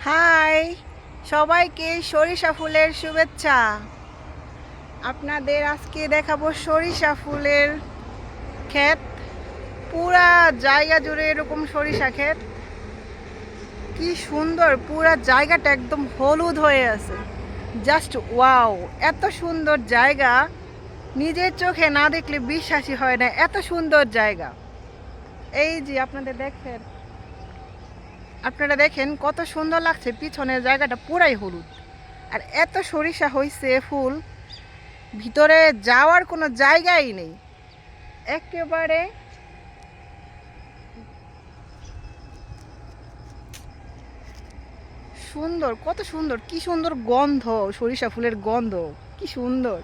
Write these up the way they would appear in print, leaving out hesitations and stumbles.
High, সবাইকে সরিষা ফুলের শুভেচ্ছা। আপনাদের আজকে দেখাবো সরিষা ফুলের ক্ষেত। পুরা জায়গা জুড়ে এরকম সরিষা ক্ষেত। কি সুন্দর, পুরা জায়গাটা একদম হলুদ হয়ে আছে। জাস্ট ওয়াও, এত সুন্দর জায়গা নিজের চোখে না দেখলে বিশ্বাসই হয় না, এত সুন্দর জায়গা। এই যে আপনারা দেখেন কত সুন্দর লাগছে, পিছনের জায়গাটা পুরাই হলুদ। আর এত সরিষা হয়েছে ফুল, ভিতরে যাওয়ার কোনো জায়গাই নেই, একেবারে সুন্দর। কত সুন্দর, কি সুন্দর গন্ধ, সরিষা ফুলের গন্ধ কি সুন্দর।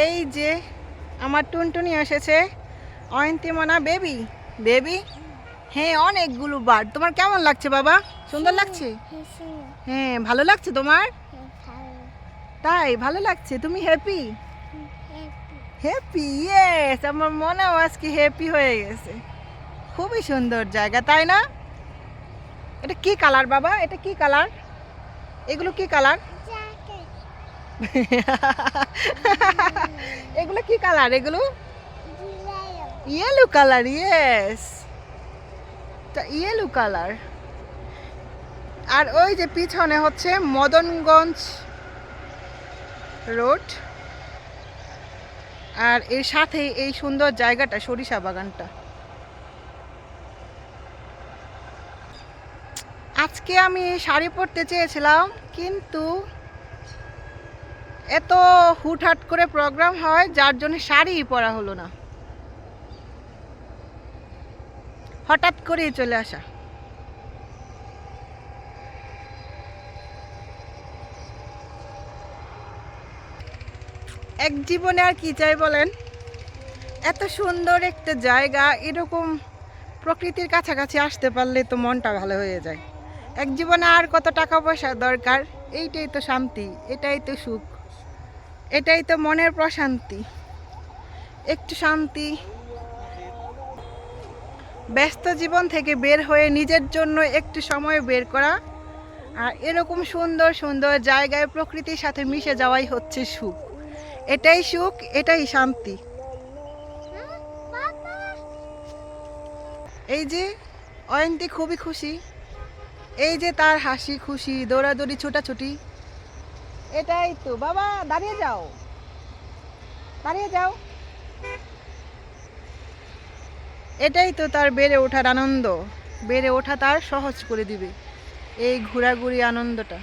এই যে আমার টুনটুনি এসেছে, অয়ন্তিমনা বেবি। বেবি, হ্যাঁ, অনেকগুলো বার্ড। তোমার কেমন লাগছে বাবা? সুন্দর লাগছে? হ্যাঁ, ভালো লাগছে তোমার? তাই ভালো লাগছে? তুমি হ্যাপি? Happy, yes. আমার মনেও আজকে হ্যাপি হয়ে গেছে। খুবই সুন্দর জায়গা, তাই না? এটা কি কালার বাবা? এটা কি কালার? এগুলো কি কালার? এগুলো কি কালার? এগুলো yellow colour, yes, yellow colour. আর ওই যে পিছনে হচ্ছে মদনগঞ্জ রোড, আর এর সাথে এই সুন্দর জায়গাটা, সরিষা বাগানটা। আজকে আমি শাড়ি পরতে চেয়েছিলাম, কিন্তু এত হুটহাট করে প্রোগ্রাম হয় যার জন্য শাড়ি পরা হলো না, হঠাৎ করেই চলে আসা। এক জীবনে আর কি চাই বলেন? এত সুন্দর একটা জায়গা, এরকম প্রকৃতির কাছাকাছি আসতে পারলে তো মনটা ভালো হয়ে যায়। এক জীবনে আর কত টাকা পয়সা দরকার? এইটাই তো শান্তি, এটাই তো সুখ, এটাই তো মনের প্রশান্তি। একটু শান্তি, ব্যস্ত জীবন থেকে বের হয়ে নিজের জন্য একটু সময় বের করা, আর এরকম সুন্দর সুন্দর জায়গায় প্রকৃতির সাথে মিশে যাওয়াই হচ্ছে সুখ। এটাই সুখ, এটাই শান্তি। এই যে অয়ন্তী খুবই খুশি, এই যে তার হাসি খুশি, দৌড়াদৌড়ি ছোটাছুটি। এটাই তো বাবা, দাঁড়িয়ে যাও, দাঁড়িয়ে যাও। এটাই তো তার বেড়ে ওঠার আনন্দ। বেড়ে ওঠা তার সহজ করে দিবে এই ঘোরাঘুরি আনন্দটা।